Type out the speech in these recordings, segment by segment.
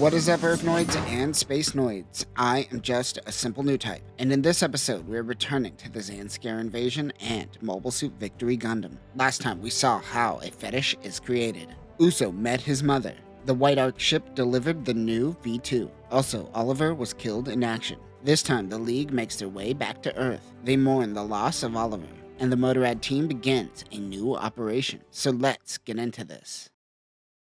What is up, Earthnoids and Spacenoids? I am just a simple new type, and in this episode, we're returning to the Zanskar invasion and Mobile Suit Victory Gundam. Last time, we saw how a fetish is created. Uso met his mother. The White Ark ship delivered the new V2. Also, Oliver was killed in action. This time, the League makes their way back to Earth. They mourn the loss of Oliver, and the Motorrad team begins a new operation. So let's get into this.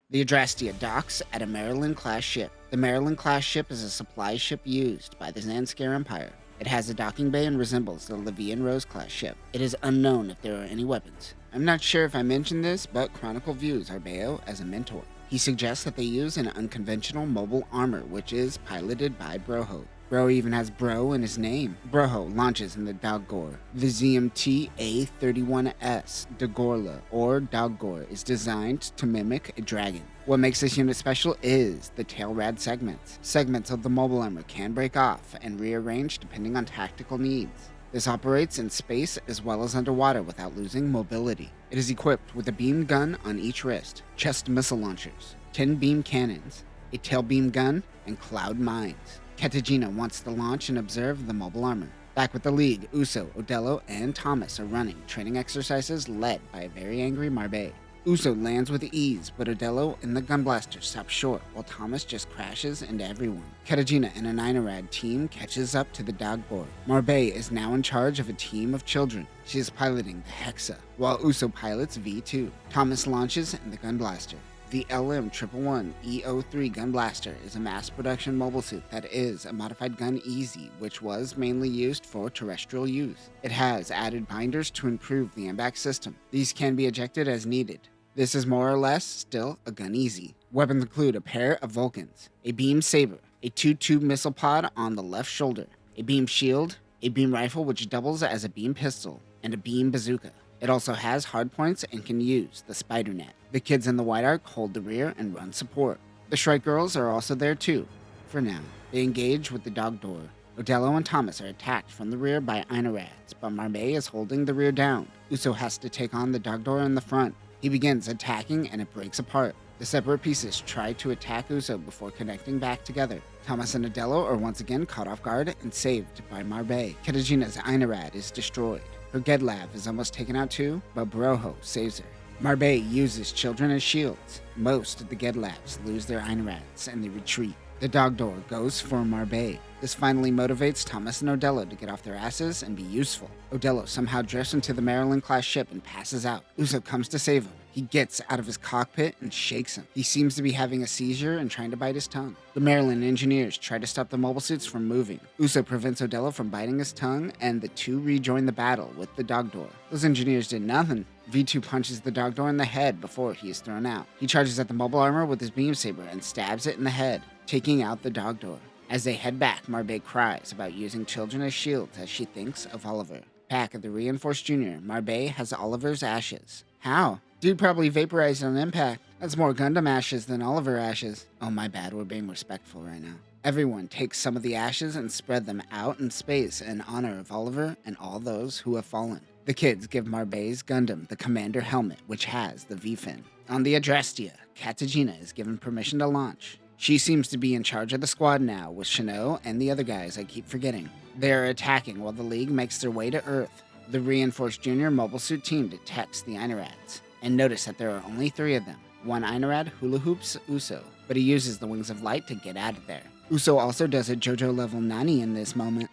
The Zollidia docks at a Maryland-class ship. The Maryland-class ship is a supply ship used by the Zanskar Empire. It has a docking bay and resembles the Levian Rose-class ship. It is unknown if there are any weapons. I'm not sure if I mentioned this, but Chronicle views Arbeo as a mentor. He suggests that they use an unconventional mobile armor, which is piloted by Broho. Bro even has Bro in his name. Broho launches in the Dalgore. The ZM-A31S Dalgore, or Dalgore, is designed to mimic a dragon. What makes this unit special is the tail rad segments. Segments of the mobile armor can break off and rearrange depending on tactical needs. This operates in space as well as underwater without losing mobility. It is equipped with a beam gun on each wrist, chest missile launchers, 10 beam cannons, a tail beam gun, and cloud mines. Katagina wants to launch and observe the mobile armor. Back with the League, Uso, Odello, and Thomas are running training exercises led by a very angry Marbe. Uso lands with ease, but Odello and the Gunblaster stop short while Thomas just crashes into everyone. Katagina and a Ninorad team catches up to the Dalgore. Marbe is now in charge of a team of children. She is piloting the Hexa, while Uso pilots V2. Thomas launches in the Gunblaster. The LM111E03 Gunblaster is a mass production mobile suit that is a modified gun easy, which was mainly used for terrestrial use. It has added binders to improve the MBAC system. These can be ejected as needed. This is more or less still a gun easy. Weapons include a pair of Vulcans, a beam saber, a 2-tube missile pod on the left shoulder, a beam shield, a beam rifle which doubles as a beam pistol, and a beam bazooka. It also has hardpoints and can use the spider net. The kids in the White Ark hold the rear and run support. The Shrike Girls are also there too, for now. They engage with the Dalgore. Odello and Thomas are attacked from the rear by Einorads, but Marbe is holding the rear down. Uso has to take on the Dalgore in the front. He begins attacking and it breaks apart. The separate pieces try to attack Uso before connecting back together. Thomas and Odello are once again caught off guard and saved by Marbe. Katagina's Einorad is destroyed. Her Gedlav is almost taken out too, but Broho saves her. Marbe uses children as shields. Most of the Gedlavs lose their Einorads and they retreat. The Dalgore goes for Marbe. This finally motivates Thomas and Odello to get off their asses and be useful. Odello somehow drifts into the Maryland-class ship and passes out. Uso comes to save him. He gets out of his cockpit and shakes him. He seems to be having a seizure and trying to bite his tongue. The Maryland engineers try to stop the mobile suits from moving. Uso prevents Odello from biting his tongue, and the two rejoin the battle with the Dalgore. Those engineers did nothing. V2 punches the Dalgore in the head before he is thrown out. He charges at the mobile armor with his beam saber and stabs it in the head, taking out the Dalgore. As they head back, Marbe cries about using children as shields as she thinks of Oliver. Back at the Reinforced Junior, Marbe has Oliver's ashes. How? Dude probably vaporized on impact. That's more Gundam ashes than Oliver ashes. Oh, my bad, we're being respectful right now. Everyone takes some of the ashes and spread them out in space in honor of Oliver and all those who have fallen. The kids give Marbe's Gundam the Commander helmet, which has the V-fin. On the Zollidia, Katagina is given permission to launch. She seems to be in charge of the squad now, with Shino and the other guys I keep forgetting. They are attacking while the League makes their way to Earth. The Reinforced Junior mobile suit team detects the Einorads, and notice that there are only 3 of them. One Einorad hula hoops Uso, but he uses the Wings of Light to get out of there. Uso also does a JoJo level Nani in this moment.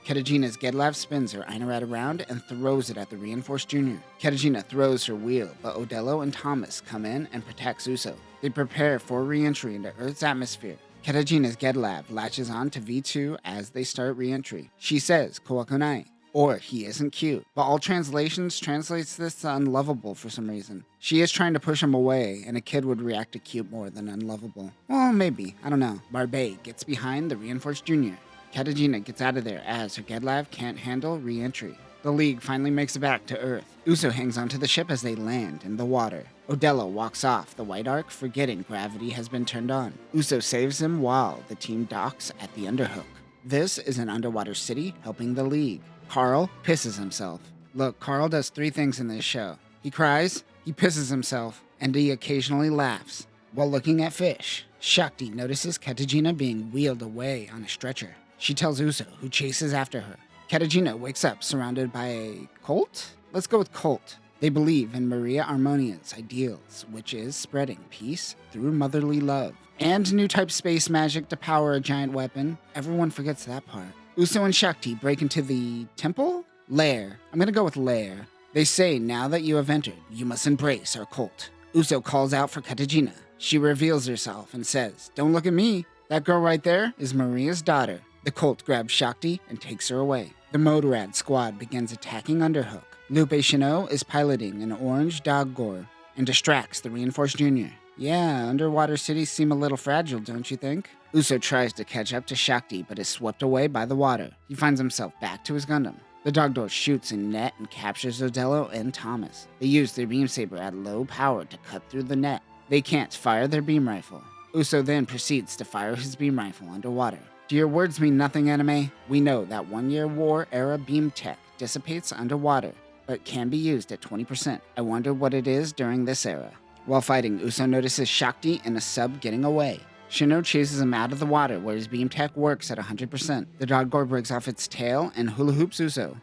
Katagina's Gedlav spins her Einorad around and throws it at the Reinforced Junior. Katagina throws her wheel, but Odello and Thomas come in and protects Uso. They prepare for re-entry into Earth's atmosphere. Katagina's Gedlav latches on to V2 as they start re-entry. She says, "Kawakunai," or "he isn't cute," but all translations translates this to unlovable for some reason. She is trying to push him away, and a kid would react to cute more than unlovable. Well, maybe. I don't know. Marbe gets behind the Reinforced Junior. Katagina gets out of there as her Gedlav can't handle re-entry. The League finally makes it back to Earth. Uso hangs onto the ship as they land in the water. Odello walks off the White Ark, forgetting gravity has been turned on. Uso saves him while the team docks at the Underhook. This is an underwater city helping the League. Carl pisses himself. Look, Carl does 3 things in this show. He cries, he pisses himself, and he occasionally laughs while looking at fish. Shakti notices Katajina being wheeled away on a stretcher. She tells Uso, who chases after her. Katajina wakes up surrounded by a cult? Let's go with cult. They believe in Maria Armonia's ideals, which is spreading peace through motherly love. And new type space magic to power a giant weapon. Everyone forgets that part. Uso and Shakti break into the temple? Lair. I'm gonna go with lair. They say now that you have entered, you must embrace our cult. Uso calls out for Katajina. She reveals herself and says, "Don't look at me. That girl right there is Maria's daughter." The cult grabs Shakti and takes her away. The Motorrad squad begins attacking Underhook. Lupe Chanot is piloting an orange Dalgore and distracts the Reinforced Jr. Yeah, underwater cities seem a little fragile, don't you think? Uso tries to catch up to Shakti but is swept away by the water. He finds himself back to his Gundam. The Dalgore shoots a net and captures Odello and Thomas. They use their beam saber at low power to cut through the net. They can't fire their beam rifle. Uso then proceeds to fire his beam rifle underwater. Do your words mean nothing, anime? We know that one-year war-era beam tech dissipates underwater, but can be used at 20%. I wonder what it is during this era. While fighting, Uso notices Shakti and a sub getting away. Chanot chases him out of the water where his beam tech works at 100%. The Dalgore breaks off its tail and hula hoops Uso.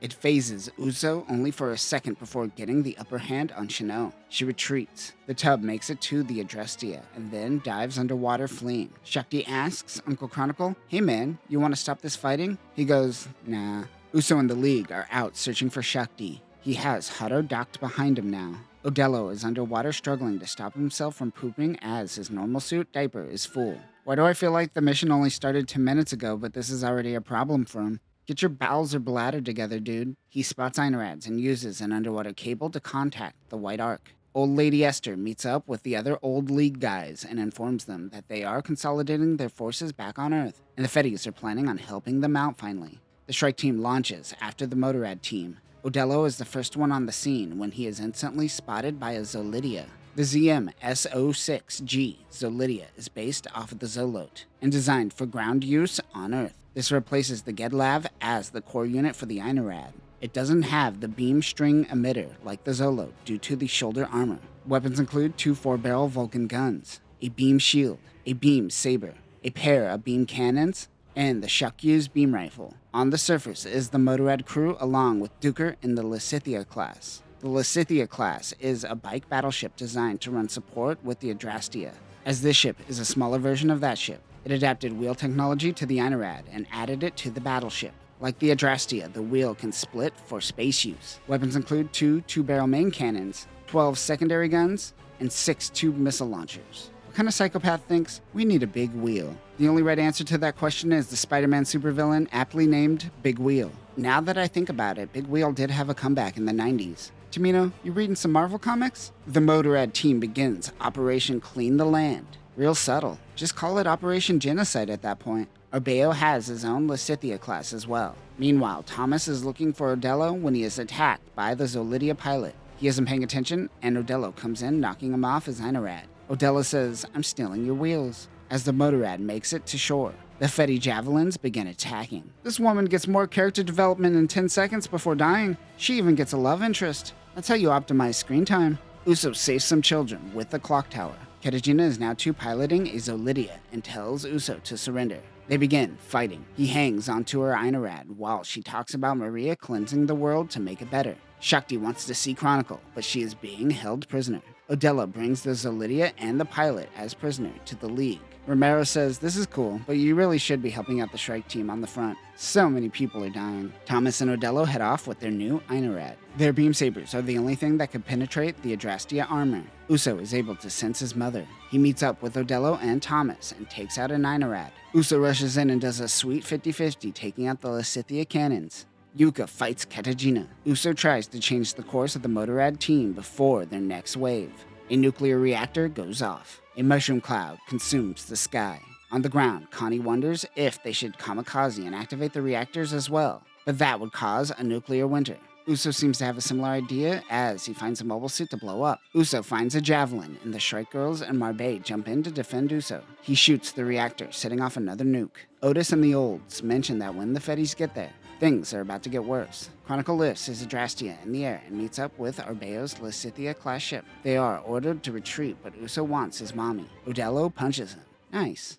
It phases Uso only for a second before getting the upper hand on Chanot. She retreats. The tub makes it to the Adrestia and then dives underwater fleeing. Shakti asks Uncle Chronicle, "Hey man, you want to stop this fighting?" He goes, "Nah." Uso and the League are out searching for Shakti. He has Hado docked behind him now. Odello is underwater struggling to stop himself from pooping as his normal suit diaper is full. Why do I feel like the mission only started 2 minutes ago, but this is already a problem for him? Get your bowels or bladder together, dude. He spots Einarads and uses an underwater cable to contact the White Ark. Old Lady Esther meets up with the other Old League guys and informs them that they are consolidating their forces back on Earth, and the Fetties are planning on helping them out finally. The strike team launches after the Motorrad team. Odello is the first one on the scene when he is instantly spotted by a Zollidia. The ZM-S06G Zollidia is based off of the Zolot and designed for ground use on Earth. This replaces the Gedlav as the core unit for the Einarad. It doesn't have the beam string emitter like the Zolot due to the shoulder armor. Weapons include 2 4-barrel Vulcan guns, a beam shield, a beam saber, a pair of beam cannons, and the Shakyu's beam rifle. On the surface is the Motorrad crew along with Duker in the Lysithia class. The Lysithia class is a bike battleship designed to run support with the Adrastia. As this ship is a smaller version of that ship, it adapted wheel technology to the Einarad and added it to the battleship. Like the Adrastia, the wheel can split for space use. Weapons include 2 2-barrel main cannons, 12 secondary guns, and 6 tube missile launchers. What kind of psychopath thinks we need a big wheel? The only right answer to that question is the Spider-Man supervillain aptly named Big Wheel. Now that I think about it, Big Wheel did have a comeback in the 90s. Tamino, you reading some Marvel comics? The Motorrad team begins Operation Clean the Land. Real subtle. Just call it Operation Genocide at that point. Orbeo has his own Lysithia class as well. Meanwhile, Thomas is looking for Odello when he is attacked by the Zollidia pilot. He isn't paying attention, and Odello comes in, knocking him off his Einarad. Odello says, "I'm stealing your wheels." As the Motorrad makes it to shore, the Fetty Javelins begin attacking. This woman gets more character development in 10 seconds before dying. She even gets a love interest. That's how you optimize screen time. Uso saves some children with the clock tower. Katajina is now piloting a Zollidia and tells Uso to surrender. They begin fighting. He hangs onto her Einarad while she talks about Maria cleansing the world to make it better. Shakti wants to see Chronicle, but she is being held prisoner. Odello brings the Zollidia and the pilot as prisoner to the League. Romero says, "This is cool, but you really should be helping out the strike team on the front. So many people are dying." Thomas and Odello head off with their new Einarad. Their beam sabers are the only thing that could penetrate the Adrastia armor. Uso is able to sense his mother. He meets up with Odello and Thomas and takes out an Einarad. Uso rushes in and does a sweet 50-50, taking out the Lysithia cannons. Yuka fights Katajina. Uso tries to change the course of the Motorrad team before their next wave. A nuclear reactor goes off. A mushroom cloud consumes the sky. On the ground, Connie wonders if they should kamikaze and activate the reactors as well, but that would cause a nuclear winter. Uso seems to have a similar idea as he finds a mobile suit to blow up. Uso finds a javelin, and the Shrike Girls and Marbet jump in to defend Uso. He shoots the reactor, setting off another nuke. Otis and the Olds mention that when the Fetties get there, Things are about to get worse. Chronicle lifts his Adrastea in the air and meets up with Arbeo's Lysithia-class ship. They are ordered to retreat, but Uso wants his mommy. Odello punches him. Nice.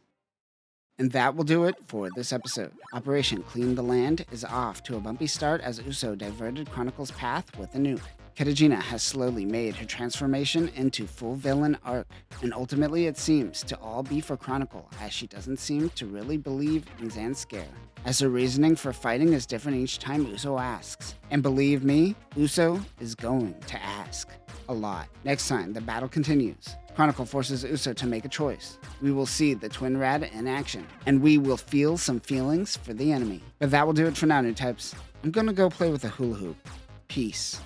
And that will do it for this episode. Operation Clean the Land is off to a bumpy start as Uso diverted Chronicle's path with a nuke. Ketagina has slowly made her transformation into full villain arc, and ultimately it seems to all be for Chronicle, as she doesn't seem to really believe in Zan's scare, as her reasoning for fighting is different each time Uso asks. And believe me, Uso is going to ask a lot. Next time, the battle continues. Chronicle forces Uso to make a choice. We will see the Twin Rad in action, and we will feel some feelings for the enemy. But that will do it for now, new types. I'm gonna go play with a hula hoop. Peace.